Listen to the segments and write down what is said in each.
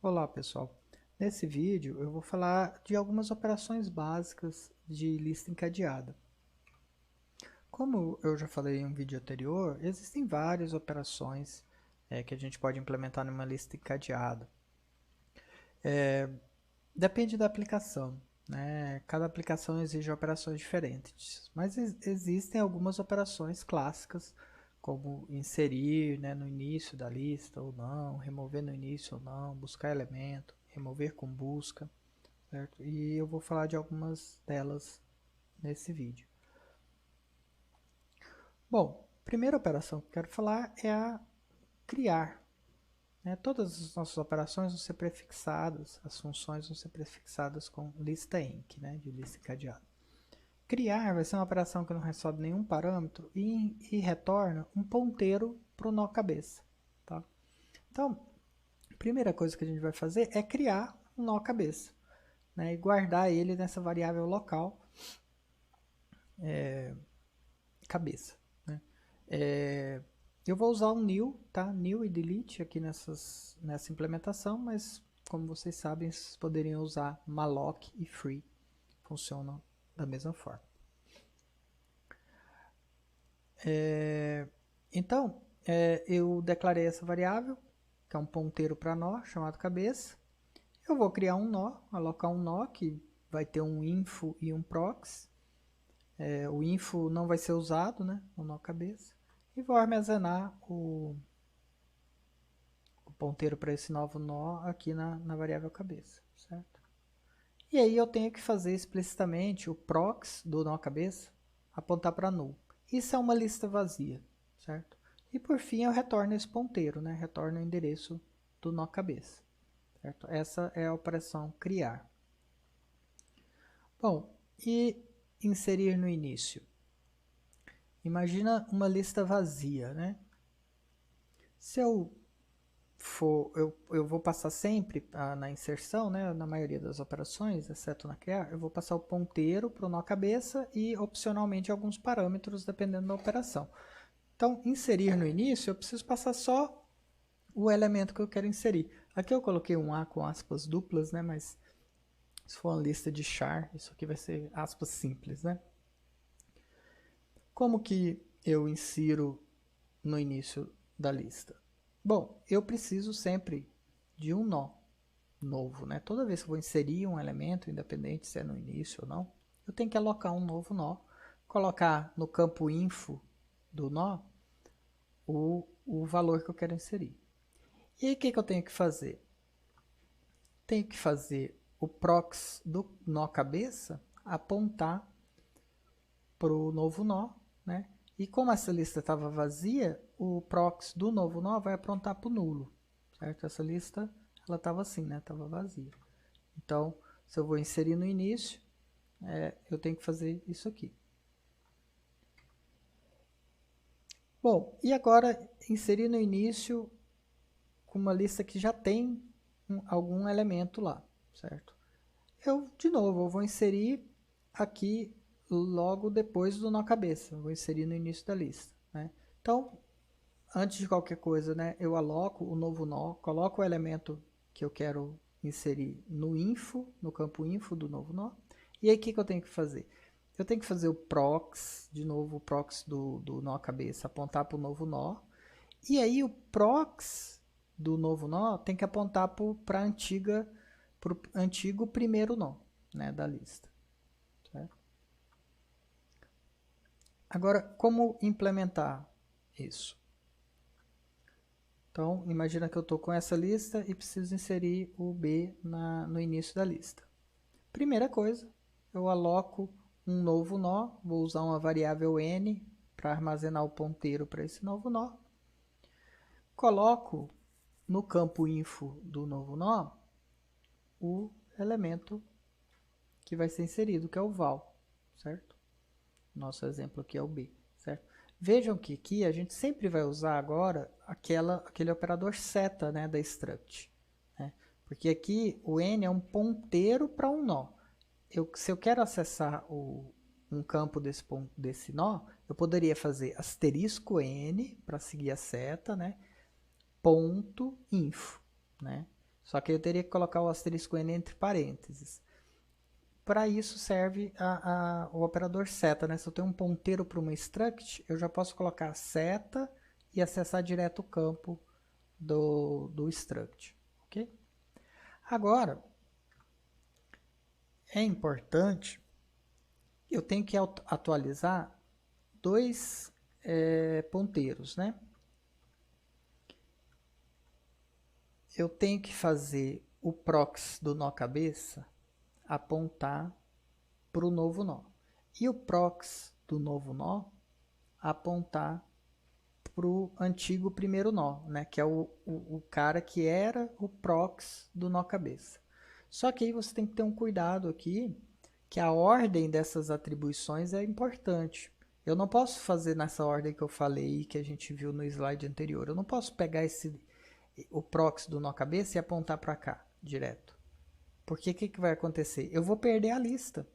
Olá pessoal, nesse vídeo eu vou falar de algumas operações básicas de lista encadeada. Como eu já falei em um vídeo anterior, existem várias operações que a gente pode implementar numa lista encadeada. Depende da aplicação, né? Cada aplicação exige operações diferentes, mas existem algumas operações clássicas, como inserir, né, no início da lista ou não, remover no início ou não, buscar elemento, remover com busca, certo? E eu vou falar de algumas delas nesse vídeo. Bom, a primeira operação que eu quero falar é a criar, né? Todas as nossas operações vão ser prefixadas, as funções vão ser prefixadas com lista enc, né, de lista encadeada. Criar vai ser uma operação que não recebe nenhum parâmetro e retorna um ponteiro para o nó cabeça. Tá? Então, a primeira coisa que a gente vai fazer é criar um nó cabeça, né, e guardar ele nessa variável local cabeça. Né? Eu vou usar um new, tá? New e delete aqui nessa implementação, mas como vocês sabem, vocês poderiam usar malloc e free, funcionam da mesma forma. Então, eu declarei essa variável, que é um ponteiro para nó, chamado cabeça. Eu vou criar um nó, alocar um nó que vai ter um info e um prox. O info não vai ser usado, né, o nó cabeça. E vou armazenar o ponteiro para esse novo nó aqui na variável cabeça, certo? E aí eu tenho que fazer explicitamente o prox do nó cabeça apontar para null. Isso é uma lista vazia, certo? E por fim eu retorno esse ponteiro, né? Retorno o endereço do nó cabeça, certo? Essa é a operação criar. Bom, e inserir no início? Imagina uma lista vazia, né? Se eu vou passar sempre na inserção, né, na maioria das operações, exceto na criar, eu vou passar o ponteiro para o nó cabeça e opcionalmente alguns parâmetros dependendo da operação. Então, inserir no início, eu preciso passar só o elemento que eu quero inserir. Aqui eu coloquei um A com aspas duplas, né, mas se for uma lista de char, isso aqui vai ser aspas simples, né? Como que eu insiro no início da lista? Bom, eu preciso sempre de um nó novo, né? Toda vez que eu vou inserir um elemento, independente se é no início ou não, eu tenho que alocar um novo nó, colocar no campo info do nó o valor que eu quero inserir. E aí o que eu tenho que fazer? Tenho que fazer o prox do nó cabeça apontar para o novo nó, né? E como essa lista estava vazia, o prox do novo nó vai apontar para o nulo, certo? Essa lista ela estava assim, né? Estava vazia. Então, se eu vou inserir no início, eu tenho que fazer isso aqui. Bom, e agora inserir no início com uma lista que já tem algum elemento lá, certo? De novo, eu vou inserir aqui logo depois do nó cabeça, eu vou inserir no início da lista, né? Então, antes de qualquer coisa, né, eu aloco o novo nó, coloco o elemento que eu quero inserir no info, no campo info do novo nó, e aí o que eu tenho que fazer? Eu tenho que fazer o prox, de novo o prox do nó cabeça, apontar para o novo nó, e aí o prox do novo nó tem que apontar para o antigo primeiro nó, né, da lista. Certo? Agora, como implementar isso? Então, imagina que eu estou com essa lista e preciso inserir o B no início da lista. Primeira coisa, eu aloco um novo nó, vou usar uma variável n para armazenar o ponteiro para esse novo nó. Coloco no campo info do novo nó o elemento que vai ser inserido, que é o val, certo? Nosso exemplo aqui é o B, certo? Vejam que aqui a gente sempre vai usar agora aquele operador seta, né, da struct. Né? Porque aqui o n é um ponteiro para um nó. Se eu quero acessar um campo desse nó, eu poderia fazer asterisco n para seguir a seta, né? Ponto info. Né? Só que eu teria que colocar o asterisco N entre parênteses. Para isso serve o operador seta, né? Se eu tenho um ponteiro para uma struct, eu já posso colocar seta e acessar direto o campo do struct, ok? Agora, é importante, eu tenho que atualizar dois ponteiros, né? Eu tenho que fazer o prox do nó cabeça apontar para o novo nó. E o prox do novo nó apontar para o antigo primeiro nó, né? Que é o cara que era o prox do nó cabeça. Só que aí você tem que ter um cuidado aqui, que a ordem dessas atribuições é importante. Eu não posso fazer nessa ordem que eu falei, que a gente viu no slide anterior. Eu não posso pegar o prox do nó cabeça e apontar para cá, direto. Porque o que vai acontecer? Eu vou perder a lista.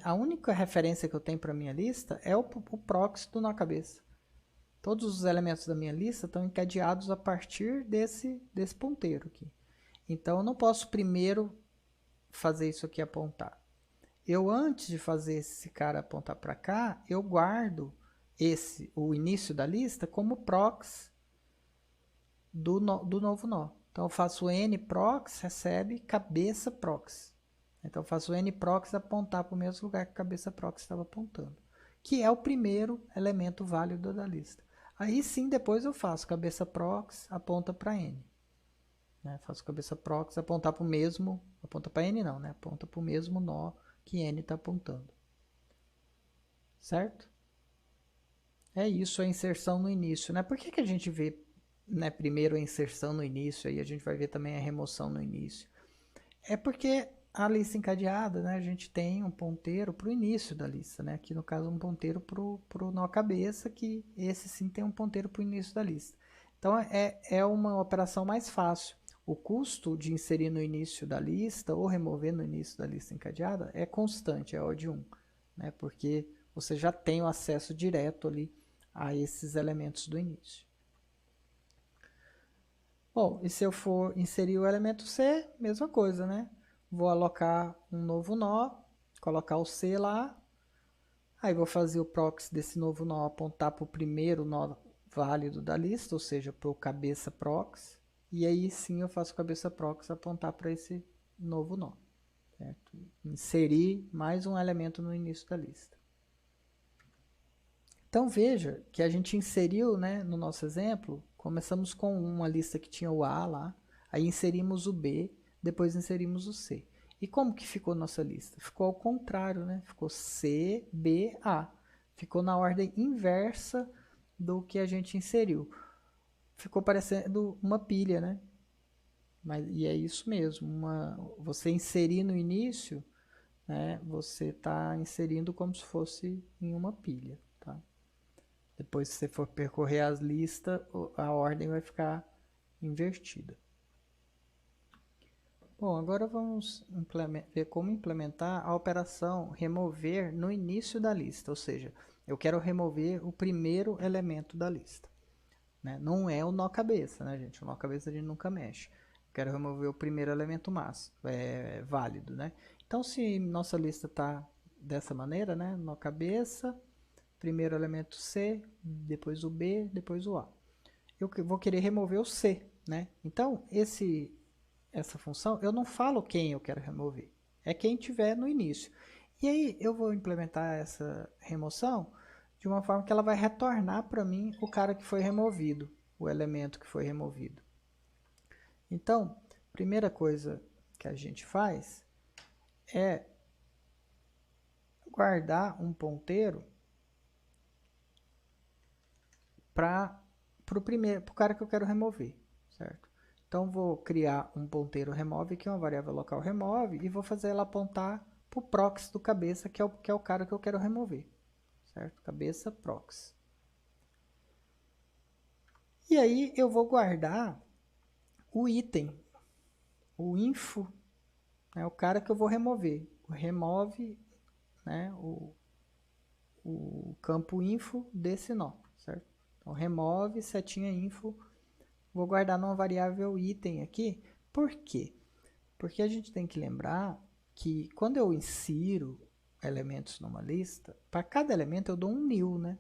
A única referência que eu tenho para minha lista é o prox do nó cabeça. Todos os elementos da minha lista estão encadeados a partir desse ponteiro aqui. Então, eu não posso primeiro fazer isso aqui apontar. Eu, antes de fazer esse cara apontar para cá, eu guardo o início da lista como prox do novo nó. Então, eu faço nprox, recebe cabeça prox. Então, eu faço nprox apontar para o mesmo lugar que a cabeça prox estava apontando, que é o primeiro elemento válido da lista. Aí sim, depois eu faço cabeça prox, aponta para n. Né? Faço cabeça prox, apontar para o mesmo, aponta para n não, né? Aponta para o mesmo nó que n está apontando. Certo? É isso, a inserção no início, né? Por que a gente vê, né, primeiro a inserção no início, aí a gente vai ver também a remoção no início? É porque a lista encadeada, né, a gente tem um ponteiro para o início da lista, né? Aqui no caso um ponteiro para o nó cabeça, que esse sim tem um ponteiro para o início da lista. Então é uma operação mais fácil. O custo de inserir no início da lista ou remover no início da lista encadeada é constante, é O de 1, né? Porque você já tem o acesso direto ali a esses elementos do início. Bom, e se eu for inserir o elemento C, mesma coisa, né? Vou alocar um novo nó, colocar o C lá, aí vou fazer o proxy desse novo nó apontar para o primeiro nó válido da lista, ou seja, para o cabeça proxy, e aí sim eu faço o cabeça proxy apontar para esse novo nó. Certo? Inserir mais um elemento no início da lista. Então veja que a gente inseriu, né, no nosso exemplo, começamos com uma lista que tinha o A lá, aí inserimos o B, depois inserimos o C. E como que ficou nossa lista? Ficou ao contrário, né? Ficou C, B, A. Ficou na ordem inversa do que a gente inseriu. Ficou parecendo uma pilha, né? E é isso mesmo. Você inserir no início, né, você está inserindo como se fosse em uma pilha. Tá? Depois, se você for percorrer as listas, a ordem vai ficar invertida. Bom, agora vamos ver como implementar a operação remover no início da lista, ou seja, eu quero remover o primeiro elemento da lista. Né? Não é o nó cabeça, né, gente? O nó cabeça a gente nunca mexe. Eu quero remover o primeiro elemento válido, né? Então, se nossa lista está dessa maneira, né? Nó cabeça, primeiro elemento C, depois o B, depois o A. Eu vou querer remover o C, né? Então, essa função, eu não falo quem eu quero remover. É quem tiver no início. E aí, eu vou implementar essa remoção de uma forma que ela vai retornar para mim o cara que foi removido, o elemento que foi removido. Então, primeira coisa que a gente faz é guardar um ponteiro para o cara que eu quero remover, certo? Então, vou criar um ponteiro remove, que é uma variável local remove, e vou fazer ela apontar para o prox do cabeça, que é o cara que eu quero remover, certo? Cabeça prox. E aí, eu vou guardar o item, o info, né, o cara que eu vou remover. O remove, né, o campo info desse nó, certo? Então, remove setinha info. Vou guardar numa variável item aqui. Por quê? Porque a gente tem que lembrar que quando eu insiro elementos numa lista, para cada elemento eu dou um new, né?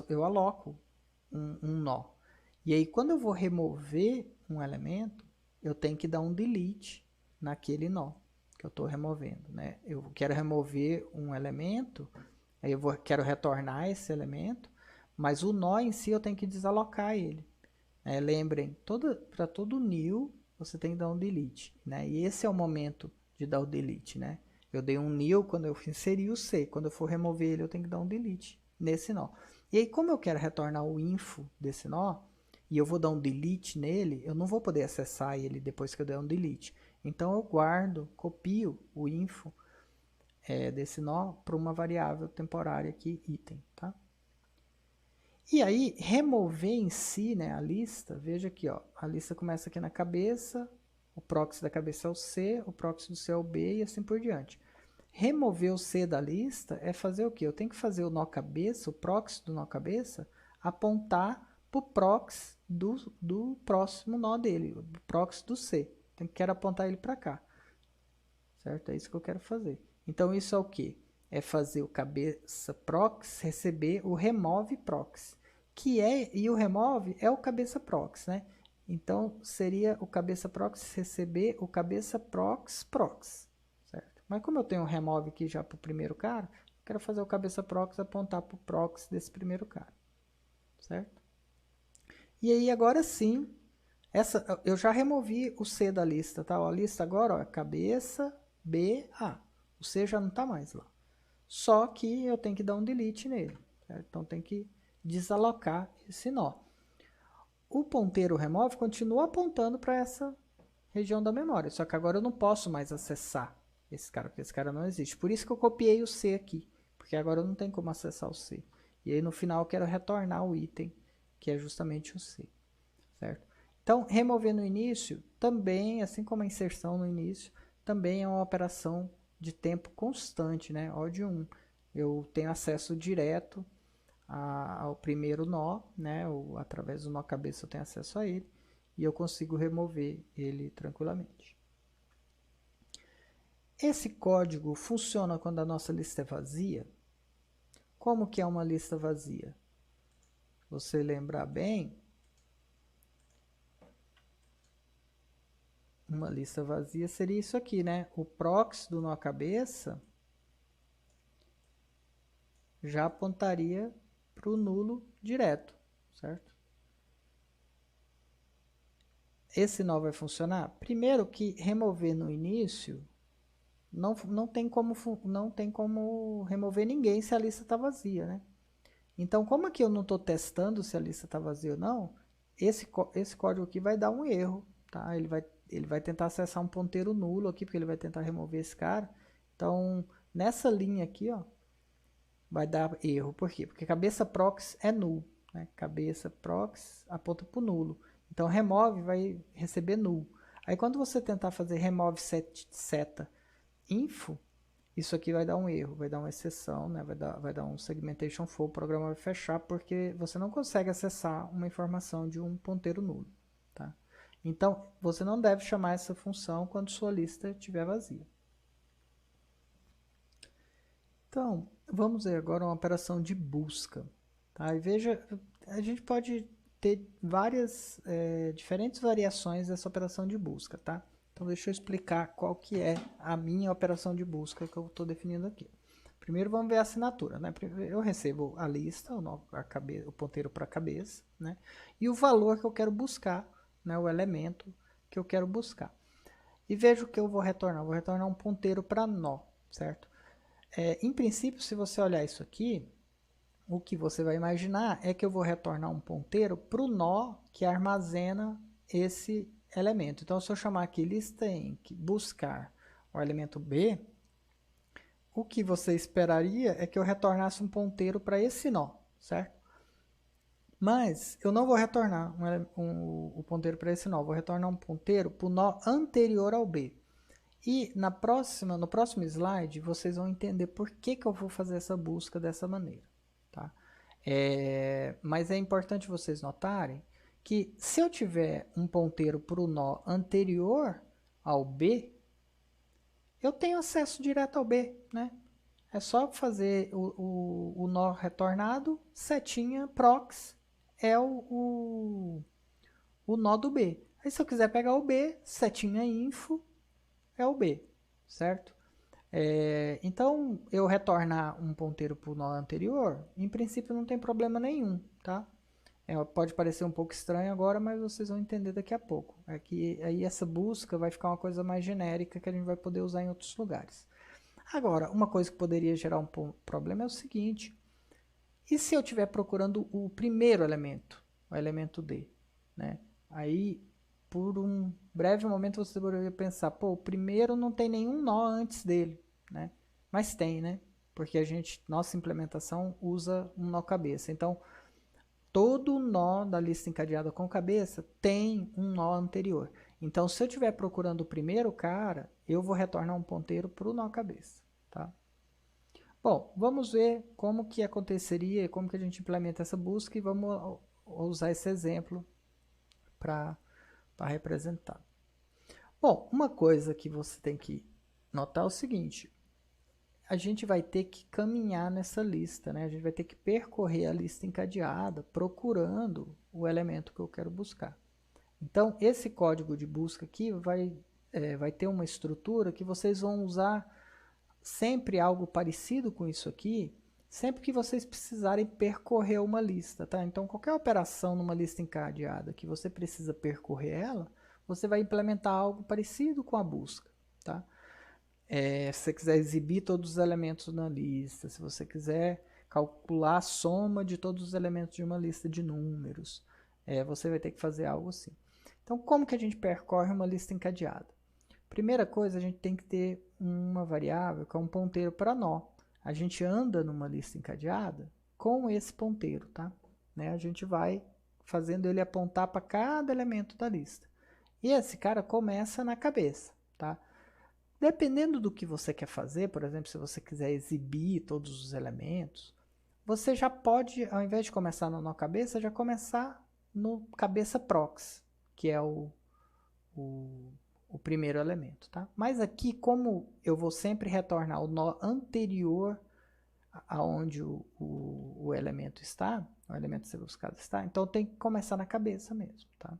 Eu aloco um nó. E aí, quando eu vou remover um elemento, eu tenho que dar um delete naquele nó que eu estou removendo, né? Eu quero remover um elemento, aí quero retornar esse elemento, mas o nó em si eu tenho que desalocar ele. Lembrem, para todo new você tem que dar um delete, né? E esse é o momento de dar o delete, né? Eu dei um new quando eu inseri o C, quando eu for remover ele eu tenho que dar um delete nesse nó. E aí, como eu quero retornar o info desse nó, e eu vou dar um delete nele, eu não vou poder acessar ele depois que eu der um delete. Então eu guardo, copio o info desse nó para uma variável temporária aqui, item, tá? E aí, remover em si, né, a lista, veja aqui, ó, a lista começa aqui na cabeça, o proxy da cabeça é o C, o proxy do C é o B e assim por diante. Remover o C da lista é fazer o quê? Eu tenho que fazer o nó cabeça, o proxy do nó cabeça, apontar para o proxy do próximo nó dele, o proxy do C. Quero apontar ele para cá, certo? É isso que eu quero fazer. Então, isso é o quê? É fazer o cabeça proxy receber o remove proxy, e o remove é o cabeça proxy, né? Então, seria o cabeça proxy receber o cabeça proxy, certo? Mas como eu tenho um remove aqui já para o primeiro cara, eu quero fazer o cabeça proxy apontar para o proxy desse primeiro cara, certo? E aí, agora sim, eu já removi o C da lista, tá? A lista agora, ó, cabeça, B, A. O C já não está mais lá. Só que eu tenho que dar um delete nele, certo? Então tem que desalocar esse nó. O ponteiro remove continua apontando para essa região da memória, só que agora eu não posso mais acessar esse cara, porque esse cara não existe. Por isso que eu copiei o C aqui, porque agora eu não tenho como acessar o C. E aí no final eu quero retornar o item, que é justamente o C, certo? Então, remover no início também, assim como a inserção no início, também é uma operação de tempo constante, né? Odd 1. Eu tenho acesso direto ao primeiro nó, né? Através do nó cabeça eu tenho acesso a ele e eu consigo remover ele tranquilamente. Esse código funciona quando a nossa lista é vazia. Como que é uma lista vazia? Você lembrar bem, uma lista vazia seria isso aqui, né? O proxy do nó cabeça já apontaria para o nulo direto, certo? Esse nó vai funcionar? Primeiro que remover no início não tem como remover ninguém se a lista está vazia, né? Então, como aqui eu não estou testando se a lista está vazia ou não, esse código aqui vai dar um erro, tá? Ele vai tentar acessar um ponteiro nulo aqui, porque ele vai tentar remover esse cara. Então, nessa linha aqui, ó, vai dar erro. Por quê? Porque cabeça proxy é null, né? Cabeça proxy aponta para o nulo. Então, remove vai receber null. Aí, quando você tentar fazer remove seta info, isso aqui vai dar um erro, vai dar uma exceção, né? vai dar um segmentation fault, o programa vai fechar porque você não consegue acessar uma informação de um ponteiro nulo, tá? Então, você não deve chamar essa função quando sua lista estiver vazia. Então, vamos ver agora uma operação de busca, tá? E veja, a gente pode ter diferentes variações dessa operação de busca, tá? Então, deixa eu explicar qual que é a minha operação de busca que eu estou definindo aqui. Primeiro, vamos ver a assinatura, né? Eu recebo a lista, o ponteiro para a cabeça, né? E o valor que eu quero buscar, né? O elemento que eu quero buscar. E veja o que eu vou retornar. Eu vou retornar um ponteiro para nó, certo? Em princípio, se você olhar isso aqui, o que você vai imaginar é que eu vou retornar um ponteiro para o nó que armazena esse elemento. Então, se eu chamar aqui lista em buscar o elemento B, o que você esperaria é que eu retornasse um ponteiro para esse nó, certo? Mas eu não vou retornar o ponteiro para esse nó, vou retornar um ponteiro para o nó anterior ao B. E no próximo slide, vocês vão entender por que eu vou fazer essa busca dessa maneira. Tá? Mas é importante vocês notarem que se eu tiver um ponteiro para o nó anterior ao B, eu tenho acesso direto ao B, né? É só fazer o nó retornado, setinha prox é o nó do B. Aí se eu quiser pegar o B, setinha info é o B, certo? Então, eu retornar um ponteiro para o nó anterior, em princípio não tem problema nenhum, tá? Pode parecer um pouco estranho agora, mas vocês vão entender daqui a pouco. É que aí essa busca vai ficar uma coisa mais genérica que a gente vai poder usar em outros lugares. Agora, uma coisa que poderia gerar um problema é o seguinte: e se eu estiver procurando o primeiro elemento, o elemento D, né? Aí, por um breve momento, você poderia pensar, pô, o primeiro não tem nenhum nó antes dele, né? Mas tem, né? Porque nossa implementação usa um nó cabeça. Então, todo nó da lista encadeada com cabeça tem um nó anterior. Então, se eu estiver procurando o primeiro cara, eu vou retornar um ponteiro para o nó cabeça, tá? Bom, vamos ver como que aconteceria, como que a gente implementa essa busca e vamos usar esse exemplo para representar. Bom, uma coisa que você tem que notar é o seguinte: a gente vai ter que caminhar nessa lista, né? A gente vai ter que percorrer a lista encadeada procurando o elemento que eu quero buscar. Então, esse código de busca aqui vai ter uma estrutura que vocês vão usar sempre algo parecido com isso aqui, sempre que vocês precisarem percorrer uma lista, tá? Então, qualquer operação numa lista encadeada que você precisa percorrer ela, você vai implementar algo parecido com a busca, tá? Se você quiser exibir todos os elementos na lista, se você quiser calcular a soma de todos os elementos de uma lista de números, você vai ter que fazer algo assim. Então, como que a gente percorre uma lista encadeada? Primeira coisa, a gente tem que ter uma variável que é um ponteiro para nó. A gente anda numa lista encadeada com esse ponteiro, tá? Né? A gente vai fazendo ele apontar para cada elemento da lista. E esse cara começa na cabeça, tá? Dependendo do que você quer fazer, por exemplo, se você quiser exibir todos os elementos, você já pode, ao invés de começar no nó cabeça, já começar no cabeça prox, que é o primeiro elemento, tá? Mas aqui, como eu vou sempre retornar o nó anterior aonde o elemento está, o elemento a ser buscado está, então tem que começar na cabeça mesmo, tá?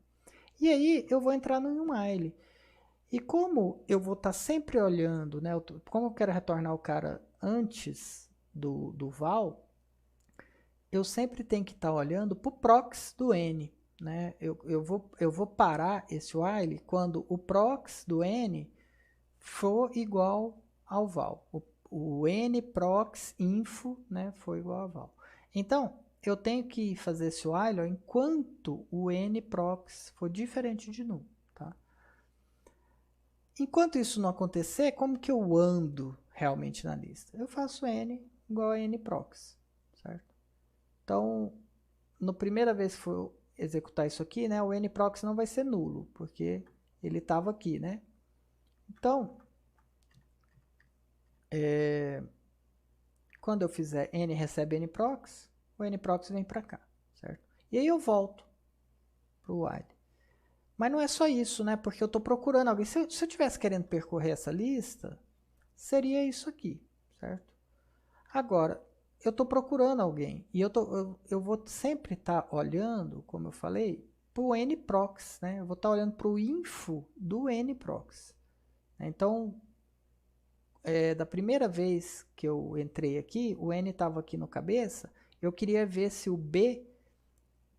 E aí eu vou entrar no while. E como eu vou estar sempre olhando, né? Como eu quero retornar o cara antes do val, eu sempre tenho que estar olhando para o prox do n. Né? Eu vou parar esse while quando o prox do n for igual ao val. O n prox info, né, for igual a val. Então, eu tenho que fazer esse while ó, enquanto o n prox for diferente de null. Tá? Enquanto isso não acontecer, como que eu ando realmente na lista? Eu faço n igual a n prox. Certo? Então, na primeira vez que for executar isso aqui, né, o nprox não vai ser nulo, porque ele estava aqui, né? Então, quando eu fizer n recebe nprox, o nprox vem para cá, certo? E aí eu volto para o while. Mas não é só isso, né? Porque eu estou procurando alguém. Se eu estivesse querendo percorrer essa lista, seria isso aqui, certo? Agora, eu estou procurando alguém e eu vou sempre estar olhando, como eu falei, para o nprox, né? Eu vou estar olhando para o info do nprox. Então, da primeira vez que eu entrei aqui, o n estava aqui no cabeça, eu queria ver se o b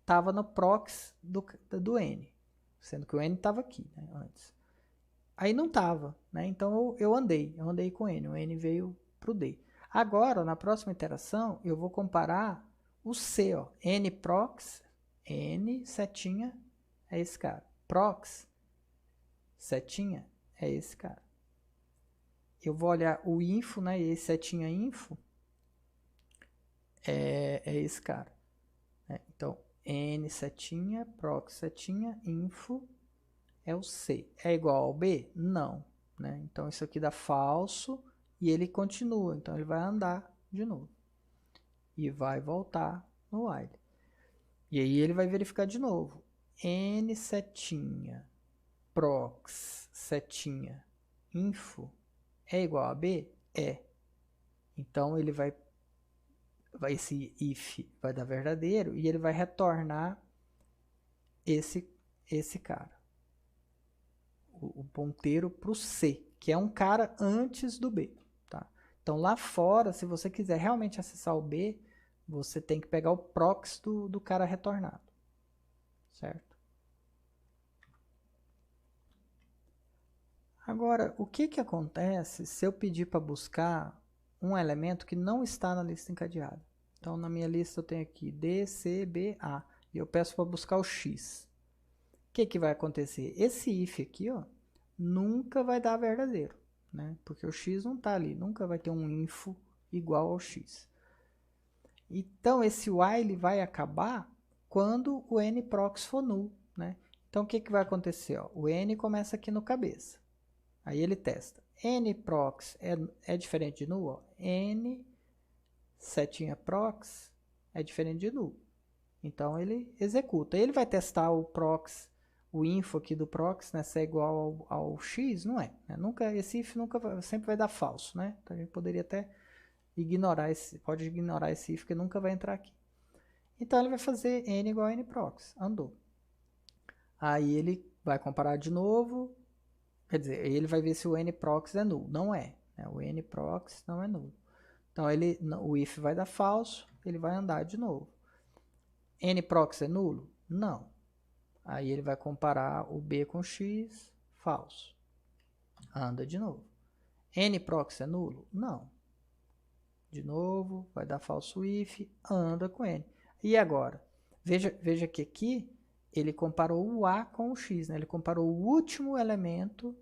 estava no prox do n, sendo que o n estava aqui, né, antes. Aí não estava, né? Então eu andei com o n veio para o d. Agora, na próxima iteração, eu vou comparar o C, ó, nprox, n setinha é esse cara. Prox, setinha é esse cara. Eu vou olhar o info, né, e esse setinha info é esse cara. Né? Então, n setinha, prox setinha, info é o C. É igual ao B? Não. Né? Então, isso aqui dá falso e ele continua. Então, ele vai andar de novo. E vai voltar no while. E aí ele vai verificar de novo. N setinha, prox setinha info é igual a B? É. Então ele vai esse if vai dar verdadeiro e ele vai retornar esse cara. O ponteiro para o C, que é um cara antes do B. Tá? Então lá fora, se você quiser realmente acessar o B, você tem que pegar o prox do cara retornado. Certo? Agora, o que acontece se eu pedir para buscar um elemento que não está na lista encadeada? Então, na minha lista eu tenho aqui D, C, B, A. E eu peço para buscar o X. O que vai acontecer? Esse if aqui, ó, nunca vai dar verdadeiro, né? Porque o X não está ali. Nunca vai ter um info igual ao X. Então, esse while vai acabar quando o nprox for null, né? Então, o que vai acontecer? Ó? O n começa aqui no cabeça. Aí ele testa. nprox é diferente de null? Ó. N setinha prox é diferente de null. Então ele executa. Ele vai testar o prox, o info aqui do prox, né, se é igual ao x, não é. Né? Esse if sempre vai dar falso, né? Então a gente poderia até ignorar pode ignorar esse if que nunca vai entrar aqui. Então ele vai fazer n igual a nprox, andou. Aí ele vai comparar de novo, quer dizer, ele vai ver se o nprox é null. Não é, né? O nprox não é null. Então o if vai dar falso, ele vai andar de novo. nprox é nulo? Não. Aí ele vai comparar o b com x, falso. Anda de novo. nprox é nulo? Não. De novo, vai dar falso if, anda com n. E agora? Veja que aqui ele comparou o a com o x, né? Ele comparou o último elemento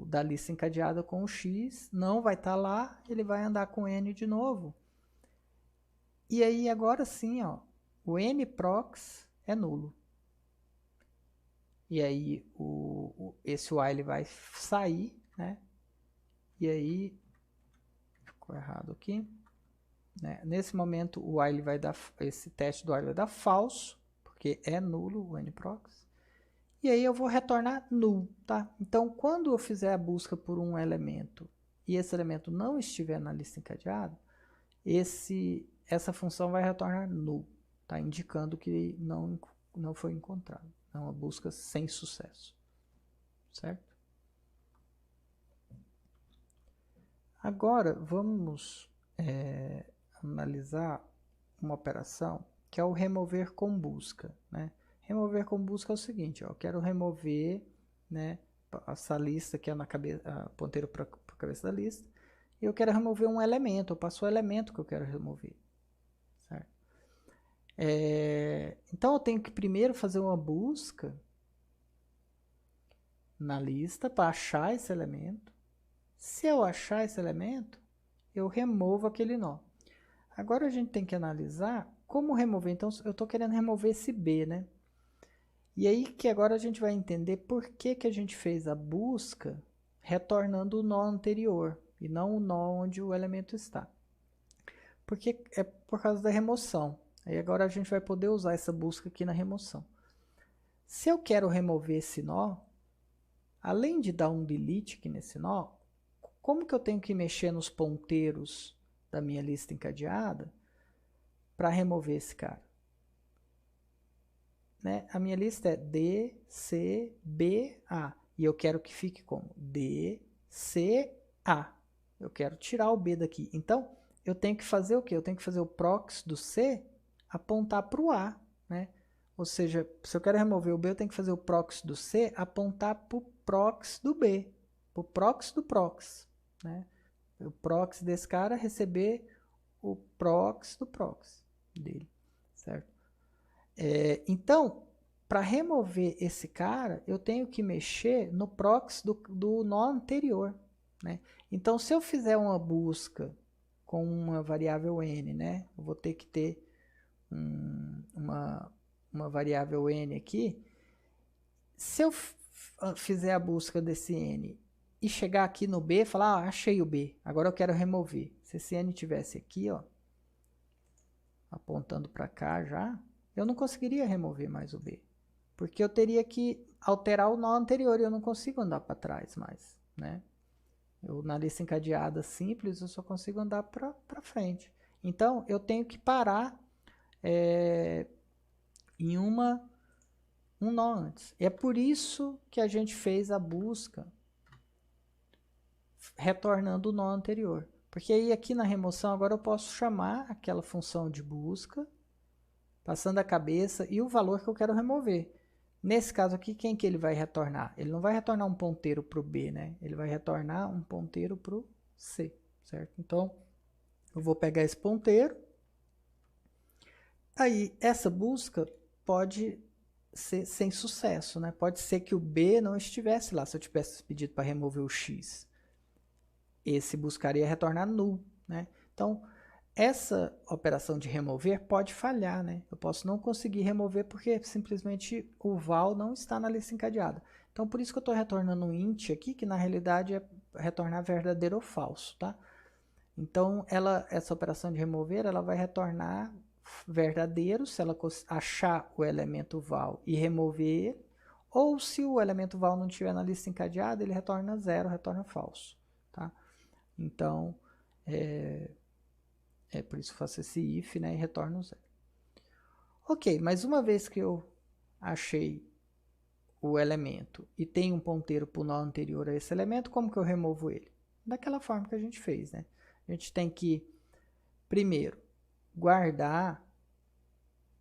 da lista encadeada com o x, não vai estar lá, ele vai andar com n de novo. E aí agora sim, ó, o nprox é nulo. E aí esse while vai sair, né? E aí ficou errado aqui, né? Nesse momento o while vai dar, esse teste do while vai dar falso, porque é nulo o nprox. E aí eu vou retornar null, tá? Então quando eu fizer a busca por um elemento e esse elemento não estiver na lista encadeada, essa função vai retornar null, tá? Indicando que não foi encontrado. É uma busca sem sucesso, certo? Agora vamos analisar uma operação que é o remover com busca, né? Remover com busca é o seguinte, ó, eu quero remover, né, essa lista que é na cabeça, ponteiro para a cabeça da lista, e eu quero remover um elemento, eu passo o elemento que eu quero remover, certo? Então eu tenho que primeiro fazer uma busca na lista para achar esse elemento. Se eu achar esse elemento, eu removo aquele nó. Agora a gente tem que analisar como remover. Então eu estou querendo remover esse B, né? E aí que agora a gente vai entender por que a gente fez a busca retornando o nó anterior e não o nó onde o elemento está. Porque é por causa da remoção. Aí agora a gente vai poder usar essa busca aqui na remoção. Se eu quero remover esse nó, além de dar um delete aqui nesse nó, como que eu tenho que mexer nos ponteiros da minha lista encadeada para remover esse cara? Né? A minha lista é D, C, B, A. E eu quero que fique como D, C, A. Eu quero tirar o B daqui. Então, eu tenho que fazer o quê? Eu tenho que fazer o prox do C apontar para o A. Né? Ou seja, se eu quero remover o B, eu tenho que fazer o prox do C apontar para o prox do B. Para o prox do prox. Né? O prox desse cara receber o prox do prox dele. Certo? Então, para remover esse cara, eu tenho que mexer no prox do nó anterior. Né? Então, se eu fizer uma busca com uma variável n, né, eu vou ter que ter uma variável n aqui. Se eu fizer a busca desse n e chegar aqui no b, falar, achei o b, agora eu quero remover. Se esse n tivesse aqui, ó, apontando para cá já, eu não conseguiria remover mais o B. Porque eu teria que alterar o nó anterior e eu não consigo andar para trás mais, né? Eu, na lista encadeada simples, eu só consigo andar para frente. Então, eu tenho que parar em um nó antes. E é por isso que a gente fez a busca retornando o nó anterior. Porque aí aqui na remoção agora eu posso chamar aquela função de busca, passando a cabeça e o valor que eu quero remover. Nesse caso aqui, quem que ele vai retornar? Ele não vai retornar um ponteiro para o B, né? Ele vai retornar um ponteiro para o C, certo? Então, eu vou pegar esse ponteiro. Aí, essa busca pode ser sem sucesso, né? Pode ser que o B não estivesse lá, se eu tivesse pedido para remover o X. Esse buscaria retornar null, né? Então, essa operação de remover pode falhar, né? Eu posso não conseguir remover porque simplesmente o val não está na lista encadeada. Então, por isso que eu estou retornando um int aqui, que na realidade é retornar verdadeiro ou falso, tá? Então, essa operação de remover, ela vai retornar verdadeiro se ela achar o elemento val e remover ele, ou se o elemento val não estiver na lista encadeada, ele retorna zero, retorna falso, tá? Então, por isso que eu faço esse if, né, e retorno zero. Ok, mas uma vez que eu achei o elemento e tem um ponteiro para o nó anterior a esse elemento, como que eu removo ele? Daquela forma que a gente fez, né? A gente tem que, primeiro, guardar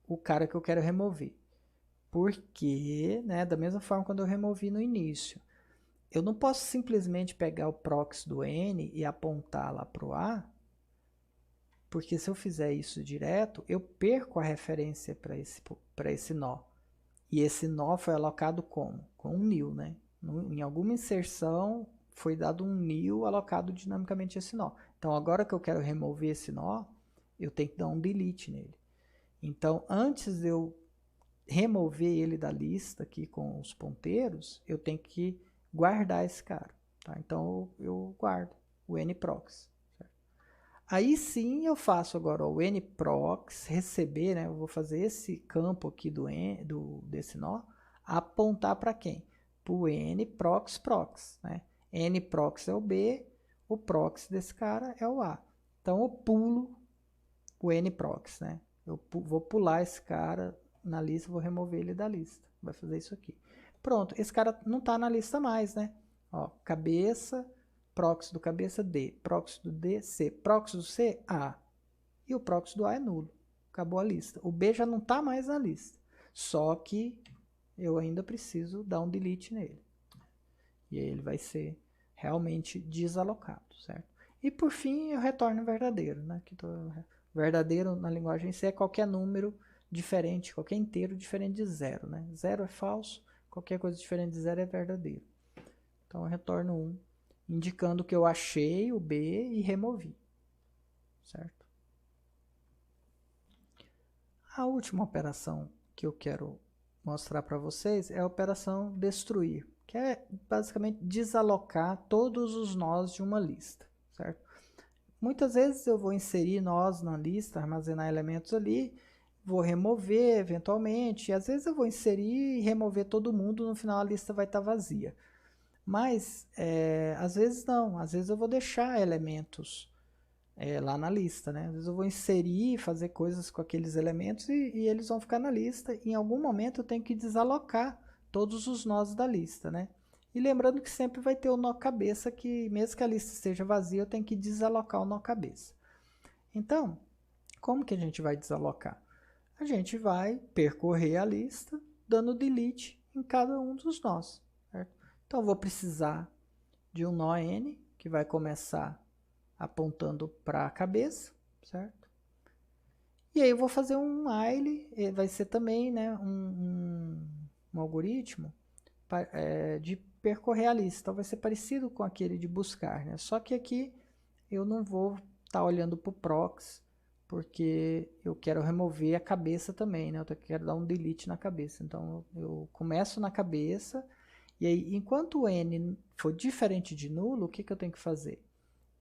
o cara que eu quero remover. Porque, né, da mesma forma quando eu removi no início, eu não posso simplesmente pegar o prox do N e apontar lá para o A, porque se eu fizer isso direto, eu perco a referência para esse nó. E esse nó foi alocado como? Com um nil, né? Em alguma inserção foi dado um nil alocado dinamicamente esse nó. Então agora que eu quero remover esse nó, eu tenho que dar um delete nele. Então antes de eu remover ele da lista aqui com os ponteiros, eu tenho que guardar esse cara. Tá? Então eu guardo o nprox. Aí sim eu faço agora o nprox receber, né? Eu vou fazer esse campo aqui desse nó apontar para quem? Para o nprox prox, né? Nprox é o B, o prox desse cara é o A. Então eu pulo o nprox, né? Eu vou pular esse cara na lista, vou remover ele da lista. Vai fazer isso aqui. Pronto, esse cara não está na lista mais, né? Ó, cabeça, prox do cabeça D, prox do D, C, prox do C, A. E o prox do A é nulo. Acabou a lista. O B já não está mais na lista. Só que eu ainda preciso dar um delete nele. E aí ele vai ser realmente desalocado, certo? E por fim eu retorno verdadeiro, né? Verdadeiro na linguagem C é qualquer número diferente, qualquer inteiro diferente de zero, né? Zero é falso, qualquer coisa diferente de zero é verdadeiro. Então eu retorno 1, indicando que eu achei o B e removi, certo? A última operação que eu quero mostrar para vocês é a operação destruir, que é basicamente desalocar todos os nós de uma lista, certo? Muitas vezes eu vou inserir nós na lista, armazenar elementos ali, vou remover eventualmente, e às vezes eu vou inserir e remover todo mundo, no final a lista vai estar vazia. Mas às vezes não, às vezes eu vou deixar elementos lá na lista, né? Às vezes eu vou inserir, fazer coisas com aqueles elementos e eles vão ficar na lista. E em algum momento eu tenho que desalocar todos os nós da lista, né? E lembrando que sempre vai ter o nó cabeça, que mesmo que a lista esteja vazia, eu tenho que desalocar o nó cabeça. Então, como que a gente vai desalocar? A gente vai percorrer a lista, dando delete em cada um dos nós, certo? Então, eu vou precisar de um nó N, que vai começar apontando para a cabeça, certo? E aí eu vou fazer um while, vai ser também, né, um algoritmo de percorrer a lista. Então vai ser parecido com aquele de buscar, né? Só que aqui eu não vou estar olhando para o prox, porque eu quero remover a cabeça também, né? Eu quero dar um delete na cabeça. Então eu começo na cabeça, e aí enquanto o n for diferente de nulo, o que eu tenho que fazer?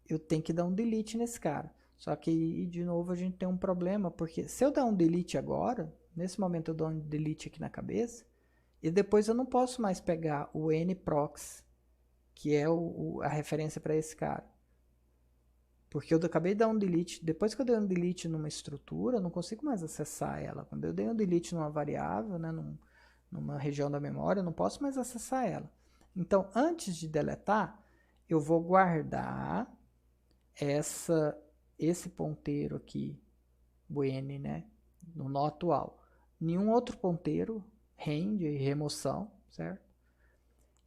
Eu tenho que dar um delete nesse cara. Só que, de novo, a gente tem um problema, porque se eu dar um delete agora, nesse momento eu dou um delete aqui na cabeça, E depois eu não posso mais pegar o nprox, que é a referência para esse cara. Porque eu acabei de dar um delete. Depois que eu dei um delete numa estrutura, eu não consigo mais acessar ela. Quando eu dei um delete numa variável, né, numa região da memória, eu não posso mais acessar ela. Então, antes de deletar, eu vou guardar esse ponteiro aqui, o n, né, no nó atual. Nenhum outro ponteiro, rem de remoção, certo?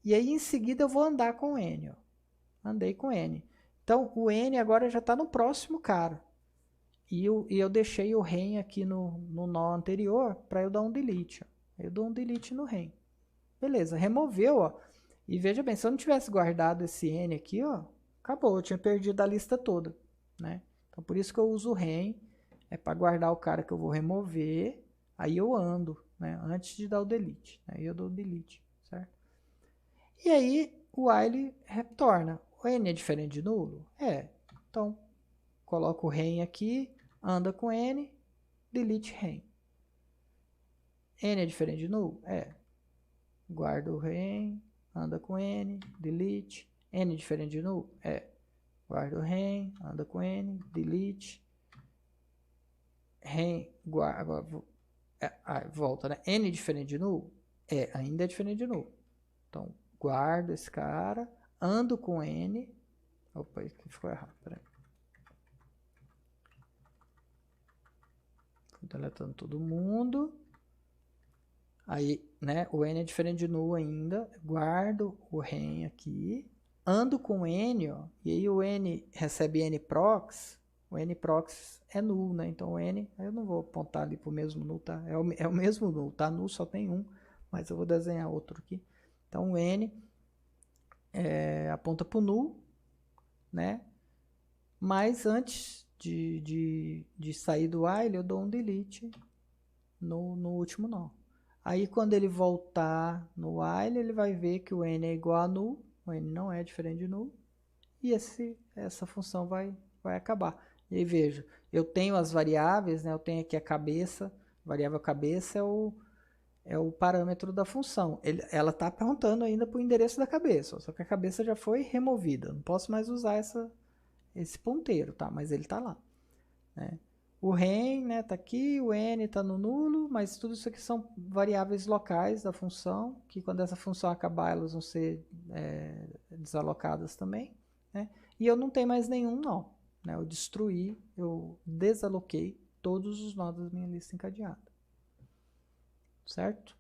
E aí, em seguida, eu vou andar com o n. Ó. Andei com n. Então, o n agora já está no próximo cara. E eu deixei o rem aqui no nó anterior para eu dar um delete. Ó. Eu dou um delete no rem. Beleza, removeu. Ó. E veja bem, se eu não tivesse guardado esse n aqui, ó, acabou. Eu tinha perdido a lista toda. Né? Então, por isso que eu uso o rem. É para guardar o cara que eu vou remover. Aí eu ando, né? Antes de dar o delete. Aí eu dou o delete, certo? E aí o while retorna. O n é diferente de nulo? É. Então, coloco o rem aqui, anda com n, delete rem. N é diferente de nulo? É. Guarda o rem, anda com n, delete. N é diferente de nulo? É. Guarda o rem, anda com n, delete. Rem, guarda, volta, né? N é diferente de nulo? É, ainda é diferente de nulo. Então, guardo esse cara, ando com n. Opa, aqui ficou errado, peraí. Fui deletando todo mundo. Aí, né, o n é diferente de null ainda. Guardo o rem aqui. Ando com n, ó, e aí o n recebe nprox. O nprox é null, né? Então o n, eu não vou apontar ali para o mesmo null, tá? É o mesmo null, tá? Null só tem um, mas eu vou desenhar outro aqui. Então o n aponta para o null, né? Mas antes de sair do while, eu dou um delete no último nó. Aí quando ele voltar no while, ele vai ver que o n é igual a null, o n não é diferente de null, e essa função vai acabar. E aí veja, eu tenho as variáveis, né? Eu tenho aqui a cabeça, variável cabeça é o parâmetro da função. Ela está apontando ainda para o endereço da cabeça, só que a cabeça já foi removida, não posso mais usar esse ponteiro, tá? Mas ele está lá. Né? O rem, né, tá aqui, o n está no nulo, mas tudo isso aqui são variáveis locais da função, que quando essa função acabar, elas vão ser desalocadas também. Né? E eu não tenho mais nenhum nó. Né? Eu destruí, eu desaloquei todos os nós da minha lista encadeada. Certo?